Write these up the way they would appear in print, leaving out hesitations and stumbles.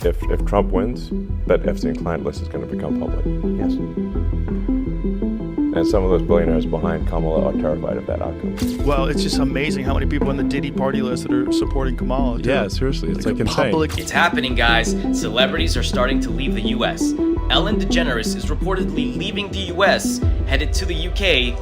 If Trump wins, that Epstein client list is going to become public. Yes. And some of those billionaires behind Kamala are terrified of that outcome. Well, it's just amazing how many people on the Diddy party list that are supporting Kamala. Too. Yeah, seriously, it's like insane. Public. It's happening, guys. Celebrities are starting to leave the US. Ellen DeGeneres is reportedly leaving the US, headed to the UK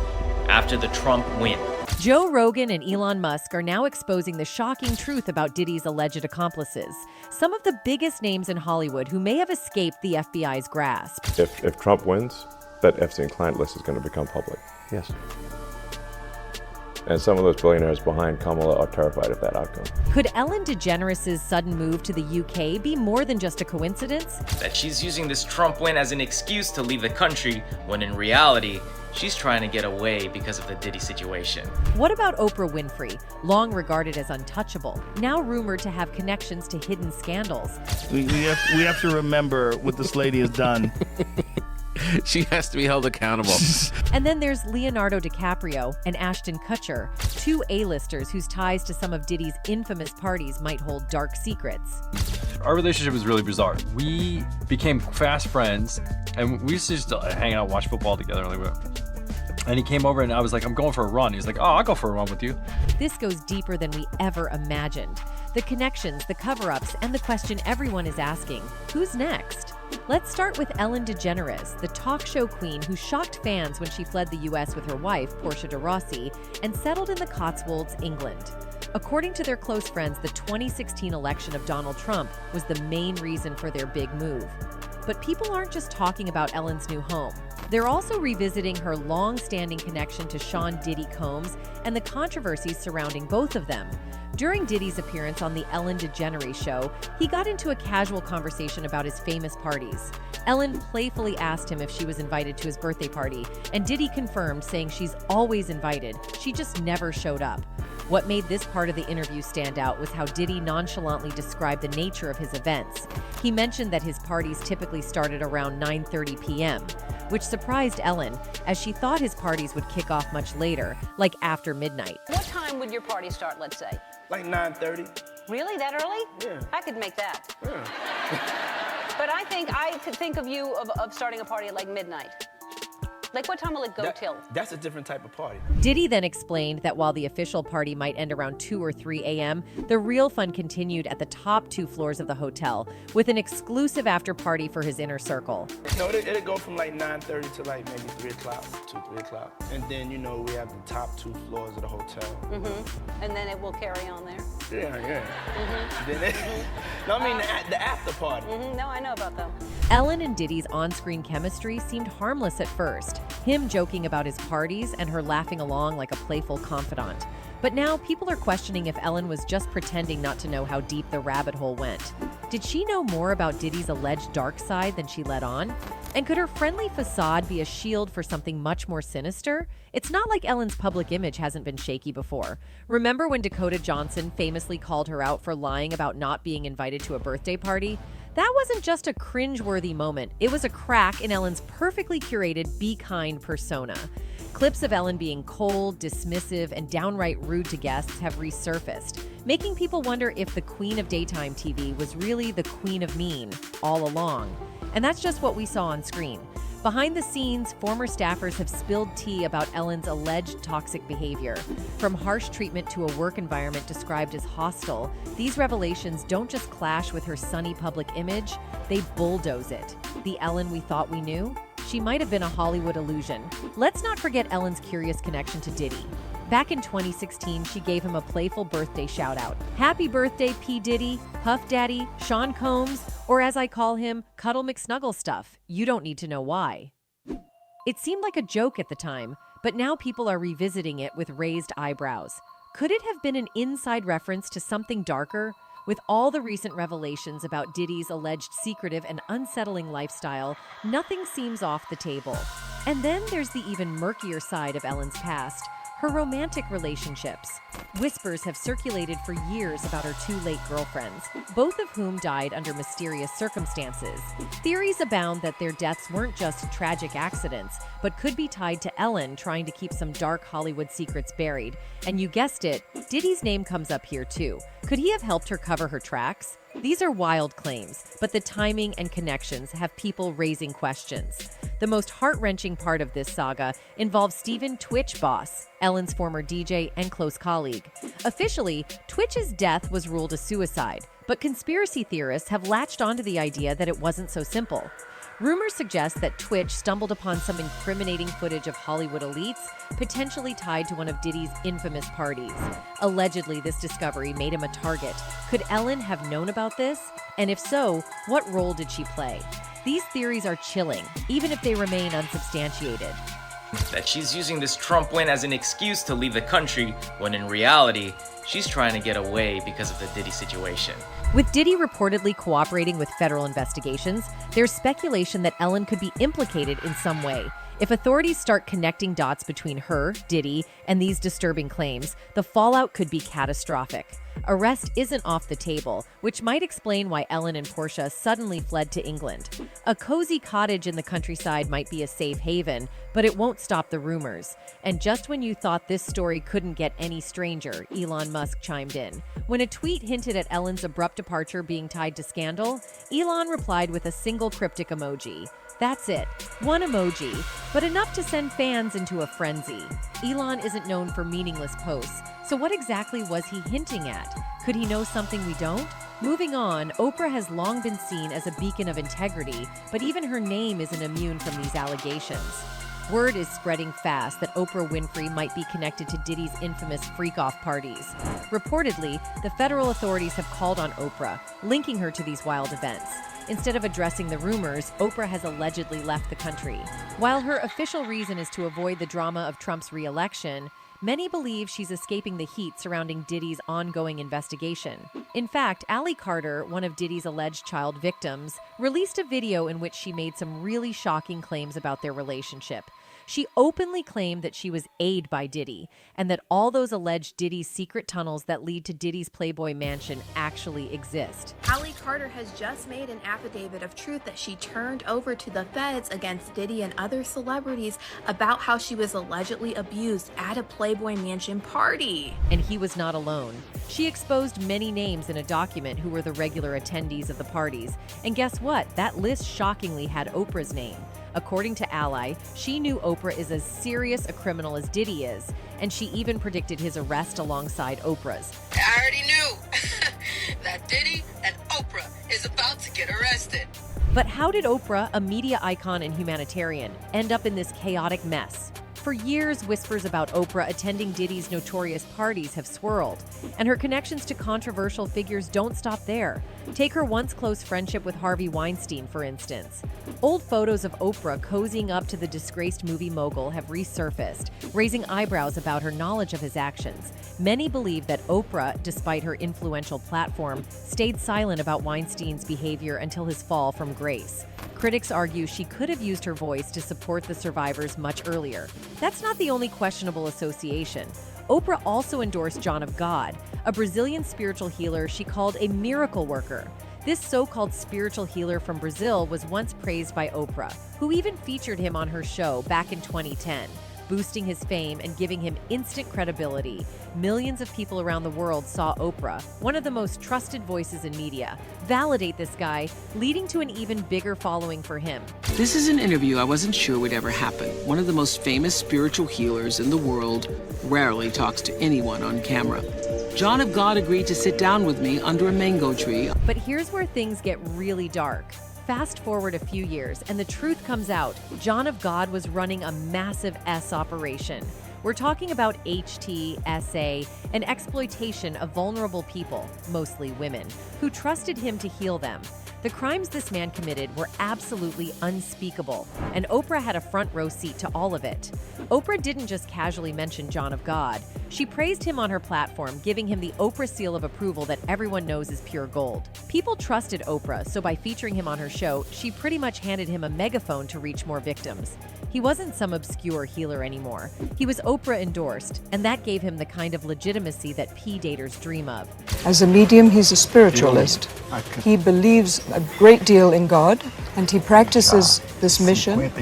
after the Trump win. Joe Rogan and Elon Musk are now exposing the shocking truth about Diddy's alleged accomplices, some of the biggest names in Hollywood who may have escaped the FBI's grasp. If Trump wins, that Epstein client list is going to become public. Yes. And some of those billionaires behind Kamala are terrified of that outcome. Could Ellen DeGeneres' sudden move to the UK be more than just a coincidence? That she's using this Trump win as an excuse to leave the country, when in reality, she's trying to get away because of the Diddy situation. What about Oprah Winfrey, long regarded as untouchable, now rumored to have connections to hidden scandals? We have to remember what this lady has done. She has to be held accountable. And then there's Leonardo DiCaprio and Ashton Kutcher, two A-listers whose ties to some of Diddy's infamous parties might hold dark secrets. Our relationship was really bizarre. We became fast friends, and we used to just hang out, watch football together. And he came over, and I was like, I'm going for a run. He was like, oh, I'll go for a run with you. This goes deeper than we ever imagined. The connections, the cover-ups, and the question everyone is asking, who's next? Let's start with Ellen DeGeneres, the talk show queen who shocked fans when she fled the U.S. with her wife, Portia de Rossi, and settled in the Cotswolds, England. According to their close friends, the 2016 election of Donald Trump was the main reason for their big move. But people aren't just talking about Ellen's new home. They're also revisiting her long-standing connection to Sean Diddy Combs and the controversies surrounding both of them. During Diddy's appearance on the Ellen DeGeneres show, he got into a casual conversation about his famous parties. Ellen playfully asked him if she was invited to his birthday party, and Diddy confirmed, saying she's always invited, she just never showed up. What made this part of the interview stand out was how Diddy nonchalantly described the nature of his events. He mentioned that his parties typically started around 9:30 p.m., which surprised Ellen, as she thought his parties would kick off much later, like after midnight. What time would your party start, let's say? Like 9:30. Really? That early? Yeah. I could make that. Yeah. But I could think of you of starting a party at like midnight. Like, what time will it go till? That's a different type of party. Diddy then explained that while the official party might end around 2 or 3 a.m., the real fun continued at the top 2 floors of the hotel, with an exclusive after party for his inner circle. No, it'll go from like 9:30 to like maybe 3 o'clock, 2, 3 o'clock. And then, you know, we have the top 2 floors of the hotel. Mm-hmm. And then it will carry on there? Yeah. Mm-hmm. Then no, I mean the after party. Mm-hmm. No, I know about them. Ellen and Diddy's on-screen chemistry seemed harmless at first, him joking about his parties and her laughing along like a playful confidant. But now people are questioning if Ellen was just pretending not to know how deep the rabbit hole went. Did she know more about Diddy's alleged dark side than she let on? And could her friendly facade be a shield for something much more sinister? It's not like Ellen's public image hasn't been shaky before. Remember when Dakota Johnson famously called her out for lying about not being invited to a birthday party? That wasn't just a cringe-worthy moment. It was a crack in Ellen's perfectly curated be kind persona. Clips of Ellen being cold, dismissive, and downright rude to guests have resurfaced, making people wonder if the queen of daytime TV was really the queen of mean all along. And that's just what we saw on screen. Behind the scenes, former staffers have spilled tea about Ellen's alleged toxic behavior. From harsh treatment to a work environment described as hostile, these revelations don't just clash with her sunny public image, they bulldoze it. The Ellen we thought we knew? She might have been a Hollywood illusion. Let's not forget Ellen's curious connection to Diddy. Back in 2016, she gave him a playful birthday shout-out. Happy birthday, P. Diddy, Puff Daddy, Sean Combs, or as I call him, Cuddle McSnuggle stuff. You don't need to know why. It seemed like a joke at the time, but now people are revisiting it with raised eyebrows. Could it have been an inside reference to something darker? With all the recent revelations about Diddy's alleged secretive and unsettling lifestyle, nothing seems off the table. And then there's the even murkier side of Ellen's past. her romantic relationships. Whispers have circulated for years about her two late girlfriends, both of whom died under mysterious circumstances. Theories abound that their deaths weren't just tragic accidents, but could be tied to Ellen trying to keep some dark Hollywood secrets buried. And you guessed it, Diddy's name comes up here too. Could he have helped her cover her tracks? These are wild claims, but the timing and connections have people raising questions. The most heart-wrenching part of this saga involves Stephen Twitch Boss, Ellen's former DJ and close colleague. Officially, Twitch's death was ruled a suicide, but conspiracy theorists have latched onto the idea that it wasn't so simple. Rumors suggest that Twitch stumbled upon some incriminating footage of Hollywood elites, potentially tied to one of Diddy's infamous parties. Allegedly, this discovery made him a target. Could Ellen have known about this? And if so, what role did she play? These theories are chilling, even if they remain unsubstantiated. That she's using this Trump win as an excuse to leave the country, when in reality, she's trying to get away because of the Diddy situation. With Diddy reportedly cooperating with federal investigations, there's speculation that Ellen could be implicated in some way. If authorities start connecting dots between her, Diddy, and these disturbing claims, the fallout could be catastrophic. Arrest isn't off the table, which might explain why Ellen and Portia suddenly fled to England. A cozy cottage in the countryside might be a safe haven, but it won't stop the rumors. And just when you thought this story couldn't get any stranger, Elon Musk chimed in. When a tweet hinted at Ellen's abrupt departure being tied to scandal, Elon replied with a single cryptic emoji. That's it, one emoji, but enough to send fans into a frenzy. Elon isn't known for meaningless posts, so what exactly was he hinting at? Could he know something we don't? Moving on, Oprah has long been seen as a beacon of integrity, but even her name isn't immune from these allegations. Word is spreading fast that Oprah Winfrey might be connected to Diddy's infamous freak-off parties. Reportedly, the federal authorities have called on Oprah, linking her to these wild events. Instead of addressing the rumors, Oprah has allegedly left the country. While her official reason is to avoid the drama of Trump's re-election, many believe she's escaping the heat surrounding Diddy's ongoing investigation. In fact, Allie Carter, one of Diddy's alleged child victims, released a video in which she made some really shocking claims about their relationship. She openly claimed that she was aided by Diddy, and that all those alleged Diddy's secret tunnels that lead to Diddy's Playboy mansion actually exist. Allie Carter has just made an affidavit of truth that she turned over to the feds against Diddy and other celebrities about how she was allegedly abused at a Playboy mansion party. And he was not alone. She exposed many names in a document who were the regular attendees of the parties. And guess what? That list shockingly had Oprah's name. According to Ally, she knew Oprah is as serious a criminal as Diddy is, and she even predicted his arrest alongside Oprah's. I already knew that Diddy and Oprah is about to get arrested. But how did Oprah, a media icon and humanitarian, end up in this chaotic mess? For years, whispers about Oprah attending Diddy's notorious parties have swirled, and her connections to controversial figures don't stop there. Take her once close friendship with Harvey Weinstein, for instance. Old photos of Oprah cozying up to the disgraced movie mogul have resurfaced, raising eyebrows about her knowledge of his actions. Many believe that Oprah, despite her influential platform, stayed silent about Weinstein's behavior until his fall from grace. Critics argue she could have used her voice to support the survivors much earlier. That's not the only questionable association. Oprah also endorsed John of God, a Brazilian spiritual healer she called a miracle worker. This so-called spiritual healer from Brazil was once praised by Oprah, who even featured him on her show back in 2010. Boosting his fame and giving him instant credibility. Millions of people around the world saw Oprah, one of the most trusted voices in media, validate this guy, leading to an even bigger following for him. This is an interview I wasn't sure would ever happen. One of the most famous spiritual healers in the world rarely talks to anyone on camera. John of God agreed to sit down with me under a mango tree. But here's where things get really dark. Fast forward a few years, and the truth comes out. John of God was running a massive S operation. We're talking about HTSA, an exploitation of vulnerable people, mostly women, who trusted him to heal them. The crimes this man committed were absolutely unspeakable, and Oprah had a front row seat to all of it. Oprah didn't just casually mention John of God. She praised him on her platform, giving him the Oprah seal of approval that everyone knows is pure gold. People trusted Oprah, so by featuring him on her show, she pretty much handed him a megaphone to reach more victims. He wasn't some obscure healer anymore. He was Oprah endorsed, and that gave him the kind of legitimacy that P-daters dream of. As a medium, he's a spiritualist. He believes a great deal in God, and he practices this mission.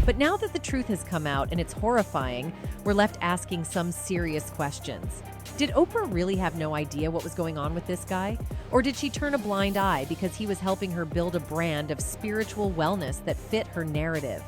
But now that the truth has come out and it's horrifying, we're left asking some serious questions. Did Oprah really have no idea what was going on with this guy? Or did she turn a blind eye because he was helping her build a brand of spiritual wellness that fit her narrative?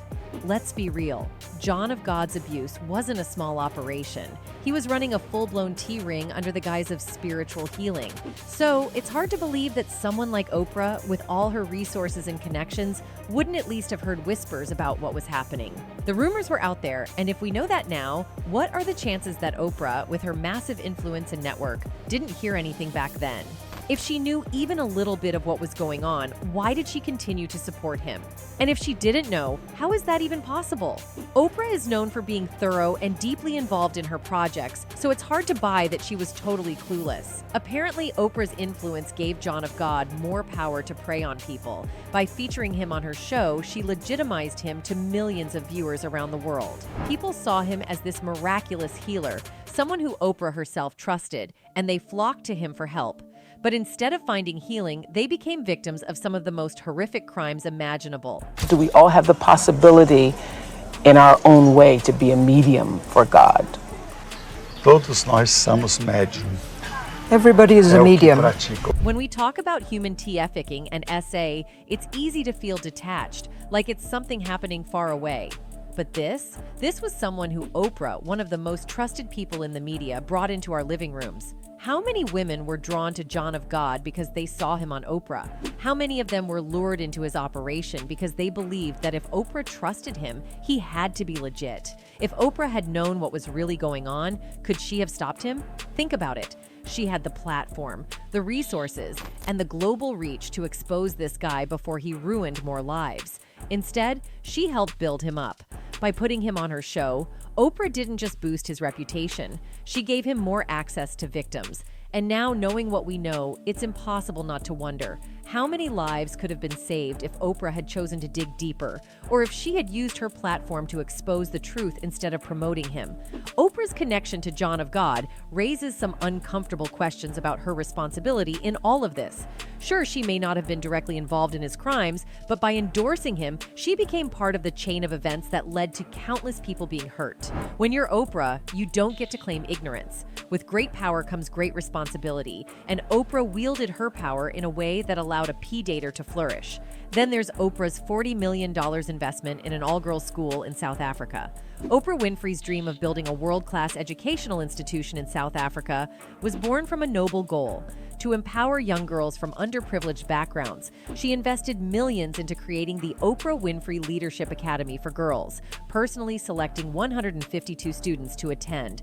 Let's be real. John of God's abuse wasn't a small operation. He was running a full-blown T-ring under the guise of spiritual healing. So it's hard to believe that someone like Oprah, with all her resources and connections, wouldn't at least have heard whispers about what was happening. The rumors were out there, and if we know that now, what are the chances that Oprah, with her massive influence and network, didn't hear anything back then? If she knew even a little bit of what was going on, why did she continue to support him? And if she didn't know, how is that even possible? Oprah is known for being thorough and deeply involved in her projects, so it's hard to buy that she was totally clueless. Apparently, Oprah's influence gave John of God more power to prey on people. By featuring him on her show, she legitimized him to millions of viewers around the world. People saw him as this miraculous healer, someone who Oprah herself trusted, and they flocked to him for help. But instead of finding healing, they became victims of some of the most horrific crimes imaginable. Do we all have the possibility in our own way to be a medium for God? Todos nós somos médium. Everybody is a medium. When we talk about human trafficking and SA, it's easy to feel detached, like it's something happening far away. But this was someone who Oprah, one of the most trusted people in the media, brought into our living rooms. How many women were drawn to John of God because they saw him on Oprah? How many of them were lured into his operation because they believed that if Oprah trusted him, he had to be legit? If Oprah had known what was really going on, could she have stopped him? Think about it. She had the platform, the resources, and the global reach to expose this guy before he ruined more lives. Instead, she helped build him up. By putting him on her show, Oprah didn't just boost his reputation, she gave him more access to victims. And now, knowing what we know, it's impossible not to wonder, how many lives could have been saved if Oprah had chosen to dig deeper, or if she had used her platform to expose the truth instead of promoting him? Oprah's connection to John of God raises some uncomfortable questions about her responsibility in all of this. Sure, she may not have been directly involved in his crimes, but by endorsing him, she became part of the chain of events that led to countless people being hurt. When you're Oprah, you don't get to claim ignorance. With great power comes great responsibility, and Oprah wielded her power in a way that allowed a P-dater to flourish. Then there's Oprah's $40 million investment in an all-girls school in South Africa. Oprah Winfrey's dream of building a world-class educational institution in South Africa was born from a noble goal: to empower young girls from underprivileged backgrounds. She invested millions into creating the Oprah Winfrey Leadership Academy for girls, personally selecting 152 students to attend.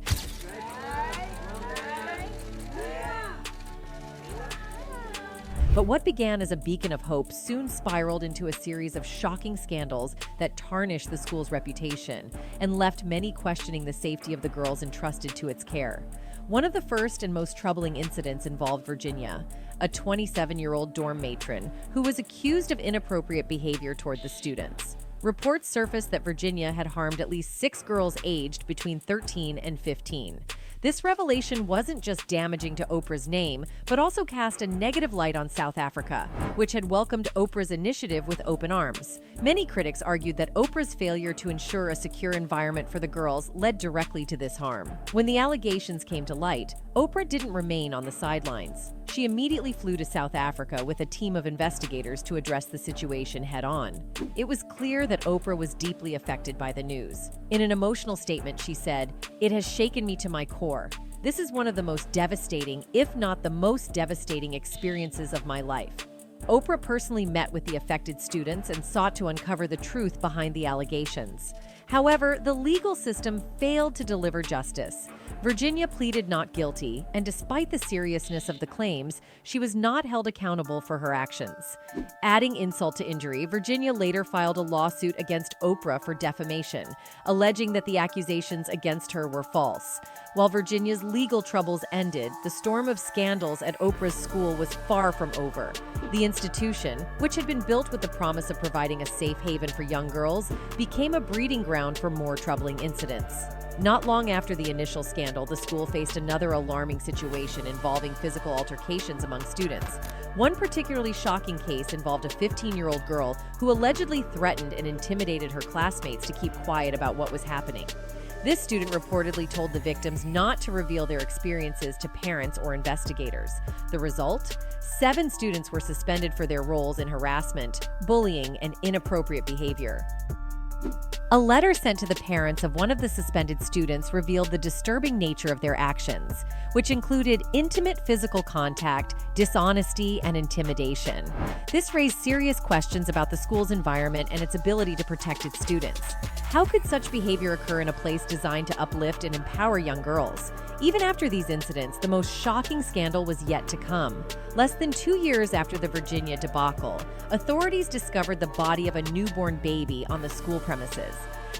But what began as a beacon of hope soon spiraled into a series of shocking scandals that tarnished the school's reputation and left many questioning the safety of the girls entrusted to its care. One of the first and most troubling incidents involved Virginia, a 27-year-old dorm matron who was accused of inappropriate behavior toward the students. Reports surfaced that Virginia had harmed at least 6 girls aged between 13 and 15. This revelation wasn't just damaging to Oprah's name, but also cast a negative light on South Africa, which had welcomed Oprah's initiative with open arms. Many critics argued that Oprah's failure to ensure a secure environment for the girls led directly to this harm. When the allegations came to light, Oprah didn't remain on the sidelines. She immediately flew to South Africa with a team of investigators to address the situation head-on. It was clear that Oprah was deeply affected by the news. In an emotional statement, she said, "It has shaken me to my core. This is one of the most devastating, if not the most devastating experiences of my life." Oprah personally met with the affected students and sought to uncover the truth behind the allegations. However, the legal system failed to deliver justice. Virginia pleaded not guilty, and despite the seriousness of the claims, she was not held accountable for her actions. Adding insult to injury, Virginia later filed a lawsuit against Oprah for defamation, alleging that the accusations against her were false. While Virginia's legal troubles ended, the storm of scandals at Oprah's school was far from over. The institution, which had been built with the promise of providing a safe haven for young girls, became a breeding ground for more troubling incidents. Not long after the initial scandal, the school faced another alarming situation involving physical altercations among students. One particularly shocking case involved a 15-year-old girl who allegedly threatened and intimidated her classmates to keep quiet about what was happening. This student reportedly told the victims not to reveal their experiences to parents or investigators. The result? 7 students were suspended for their roles in harassment, bullying, and inappropriate behavior. A letter sent to the parents of one of the suspended students revealed the disturbing nature of their actions, which included intimate physical contact, dishonesty, and intimidation. This raised serious questions about the school's environment and its ability to protect its students. How could such behavior occur in a place designed to uplift and empower young girls? Even after these incidents, the most shocking scandal was yet to come. Less than 2 years after the Virginia debacle, authorities discovered the body of a newborn baby on the school premises.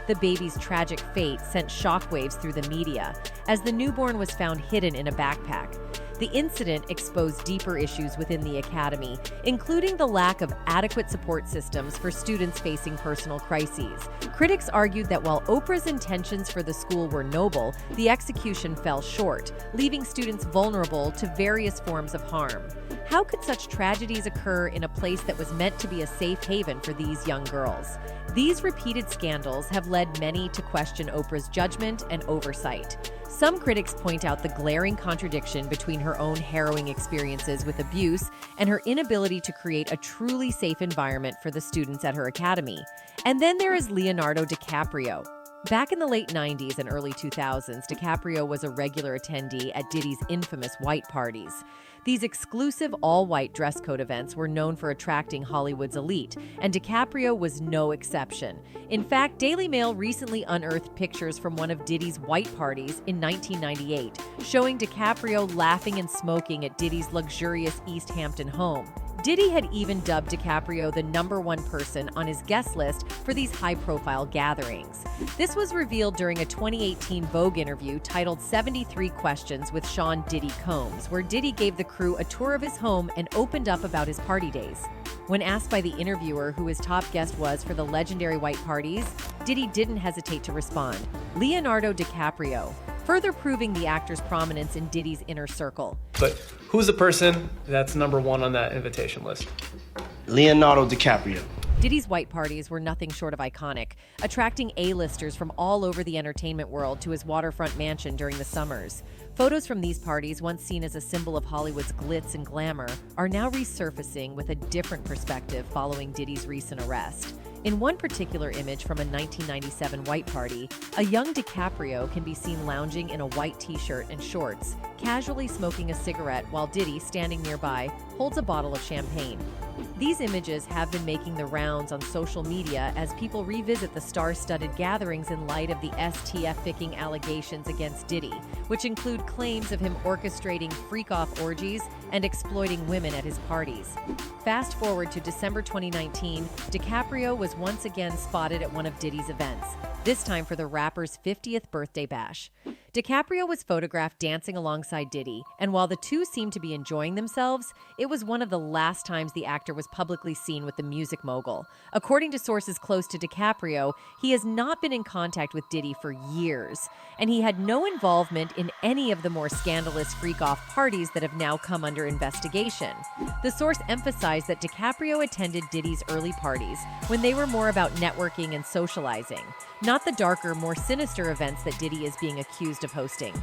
The baby's tragic fate sent shockwaves through the media, as the newborn was found hidden in a backpack. The incident exposed deeper issues within the academy, including the lack of adequate support systems for students facing personal crises. Critics argued that while Oprah's intentions for the school were noble, the execution fell short, leaving students vulnerable to various forms of harm. How could such tragedies occur in a place that was meant to be a safe haven for these young girls? These repeated scandals have led many to question Oprah's judgment and oversight. Some critics point out the glaring contradiction between her own harrowing experiences with abuse and her inability to create a truly safe environment for the students at her academy. And then there is Leonardo DiCaprio. Back in the late 90s and early 2000s, DiCaprio was a regular attendee at Diddy's infamous white parties. These exclusive all-white dress code events were known for attracting Hollywood's elite, and DiCaprio was no exception. In fact, Daily Mail recently unearthed pictures from one of Diddy's white parties in 1998, showing DiCaprio laughing and smoking at Diddy's luxurious East Hampton home. Diddy had even dubbed DiCaprio the #1 person on his guest list for these high-profile gatherings. This was revealed during a 2018 Vogue interview titled 73 Questions with Sean Diddy Combs, where Diddy gave the crew a tour of his home and opened up about his party days. When asked by the interviewer who his top guest was for the legendary white parties, Diddy didn't hesitate to respond: Leonardo DiCaprio, further proving the actor's prominence in Diddy's inner circle. But who's the person that's #1 on that invitation list? Leonardo DiCaprio. Diddy's white parties were nothing short of iconic, attracting A-listers from all over the entertainment world to his waterfront mansion during the summers. Photos from these parties, once seen as a symbol of Hollywood's glitz and glamour, are now resurfacing with a different perspective following Diddy's recent arrest. In one particular image from a 1997 white party, a young DiCaprio can be seen lounging in a white t-shirt and shorts, casually smoking a cigarette while Diddy, standing nearby, holds a bottle of champagne. These images have been making the rounds on social media as people revisit the star-studded gatherings in light of the STF-ficking allegations against Diddy, which include claims of him orchestrating freak-off orgies and exploiting women at his parties. Fast forward to December 2019, DiCaprio was once again spotted at one of Diddy's events, this time for the rapper's 50th birthday bash. DiCaprio was photographed dancing alongside Diddy, and while the two seemed to be enjoying themselves, it was one of the last times the actor was publicly seen with the music mogul. According to sources close to DiCaprio, he has not been in contact with Diddy for years, and he had no involvement in any of the more scandalous freak-off parties that have now come under investigation. The source emphasized that DiCaprio attended Diddy's early parties when they were more about networking and socializing, not the darker, more sinister events that Diddy is being accused of hosting.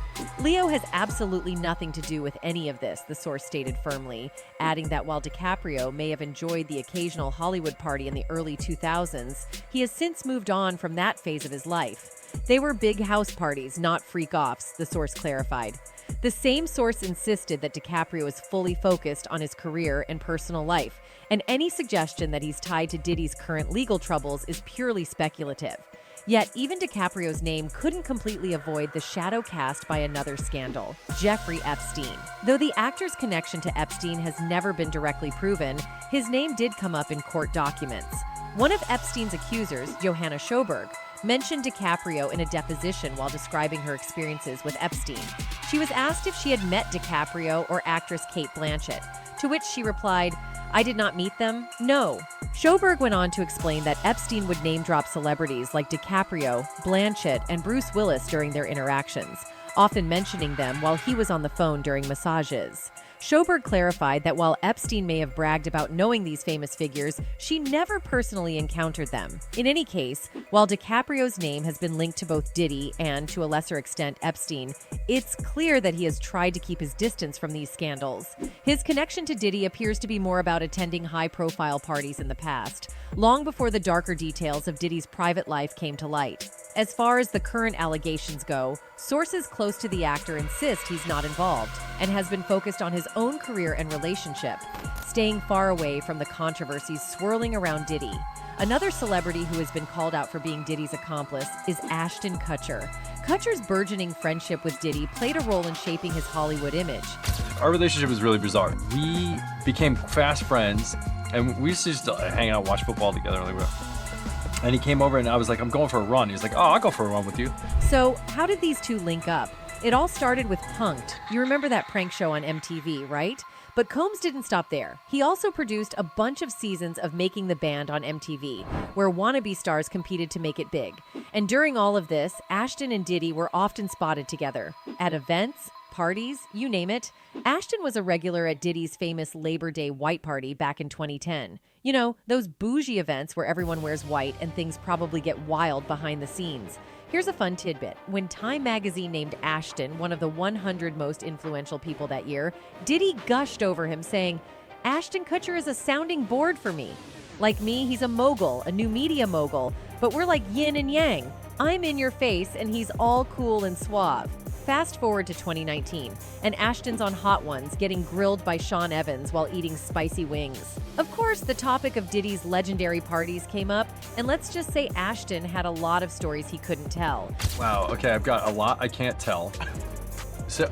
Leo has absolutely nothing to do with any of this, the source stated firmly, adding that while DiCaprio may have enjoyed the occasional Hollywood party in the early 2000s, he has since moved on from that phase of his life. They were big house parties, not freak-offs, the source clarified. The same source insisted that DiCaprio is fully focused on his career and personal life, and any suggestion that he's tied to Diddy's current legal troubles is purely speculative. Yet, even DiCaprio's name couldn't completely avoid the shadow cast by another scandal, Jeffrey Epstein. Though the actor's connection to Epstein has never been directly proven, his name did come up in court documents. One of Epstein's accusers, Johanna Schoberg, mentioned DiCaprio in a deposition while describing her experiences with Epstein. She was asked if she had met DiCaprio or actress Cate Blanchett, to which she replied, "I did not meet them, no." Schoberg went on to explain that Epstein would name-drop celebrities like DiCaprio, Blanchett, and Bruce Willis during their interactions, often mentioning them while he was on the phone during massages. Schoberg clarified that while Epstein may have bragged about knowing these famous figures, she never personally encountered them. In any case, while DiCaprio's name has been linked to both Diddy and, to a lesser extent, Epstein, it's clear that he has tried to keep his distance from these scandals. His connection to Diddy appears to be more about attending high-profile parties in the past, long before the darker details of Diddy's private life came to light. As far as the current allegations go, sources close to the actor insist he's not involved and has been focused on his own career and relationship, staying far away from the controversies swirling around Diddy. Another celebrity who has been called out for being Diddy's accomplice is Ashton Kutcher. Kutcher's burgeoning friendship with Diddy played a role in shaping his Hollywood image. Our relationship was really bizarre. We became fast friends, and we used to just hang out, watch football together. And he came over and I was like, I'm going for a run. He was like, oh, I'll go for a run with you. So how did these two link up? It all started with Punk'd. You remember that prank show on MTV, right? But Combs didn't stop there. He also produced a bunch of seasons of Making the Band on MTV, where wannabe stars competed to make it big. And during all of this, Ashton and Diddy were often spotted together. At events, parties, you name it. Ashton was a regular at Diddy's famous Labor Day white party back in 2010. You know, those bougie events where everyone wears white and things probably get wild behind the scenes. Here's a fun tidbit. When Time magazine named Ashton one of the 100 most influential people that year, Diddy gushed over him saying, "Ashton Kutcher is a sounding board for me. Like me, he's a mogul, a new media mogul, but we're like yin and yang. I'm in your face and he's all cool and suave." Fast forward to 2019, and Ashton's on Hot Ones getting grilled by Sean Evans while eating spicy wings. Of course, the topic of Diddy's legendary parties came up, and let's just say Ashton had a lot of stories he couldn't tell. Wow, okay, I've got a lot I can't tell. So,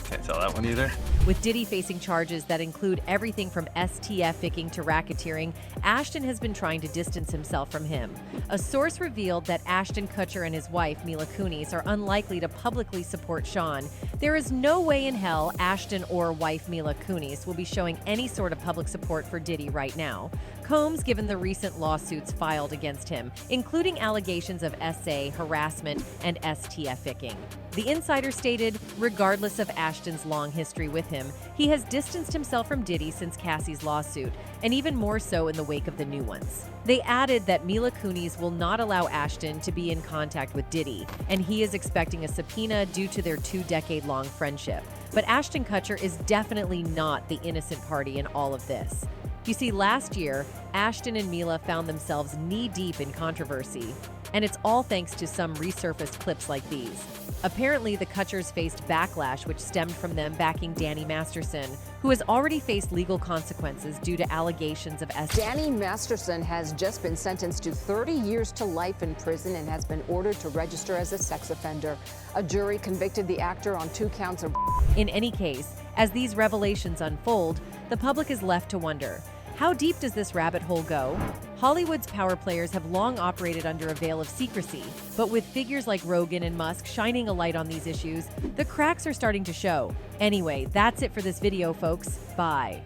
can't tell that one either. With Diddy facing charges that include everything from STF-icking to racketeering, Ashton has been trying to distance himself from him. A source revealed that Ashton Kutcher and his wife, Mila Kunis, are unlikely to publicly support Sean. There is no way in hell Ashton or wife Mila Kunis will be showing any sort of public support for Diddy right now. Combs, given the recent lawsuits filed against him, including allegations of SA, harassment, and STF-icking. The insider stated, regardless of Ashton's long history with him, he has distanced himself from Diddy since Cassie's lawsuit, and even more so in the wake of the new ones. They added that Mila Kunis will not allow Ashton to be in contact with Diddy, and he is expecting a subpoena due to their 2-decade-long friendship. But Ashton Kutcher is definitely not the innocent party in all of this. You see, last year, Ashton and Mila found themselves knee-deep in controversy, and it's all thanks to some resurfaced clips like these. Apparently, the Kutchers faced backlash which stemmed from them backing Danny Masterson, who has already faced legal consequences due to allegations of Danny Masterson has just been sentenced to 30 years to life in prison and has been ordered to register as a sex offender. A jury convicted the actor on 2 counts of... In any case, as these revelations unfold, the public is left to wonder, how deep does this rabbit hole go? Hollywood's power players have long operated under a veil of secrecy, but with figures like Rogan and Musk shining a light on these issues, the cracks are starting to show. Anyway, that's it for this video, folks. Bye.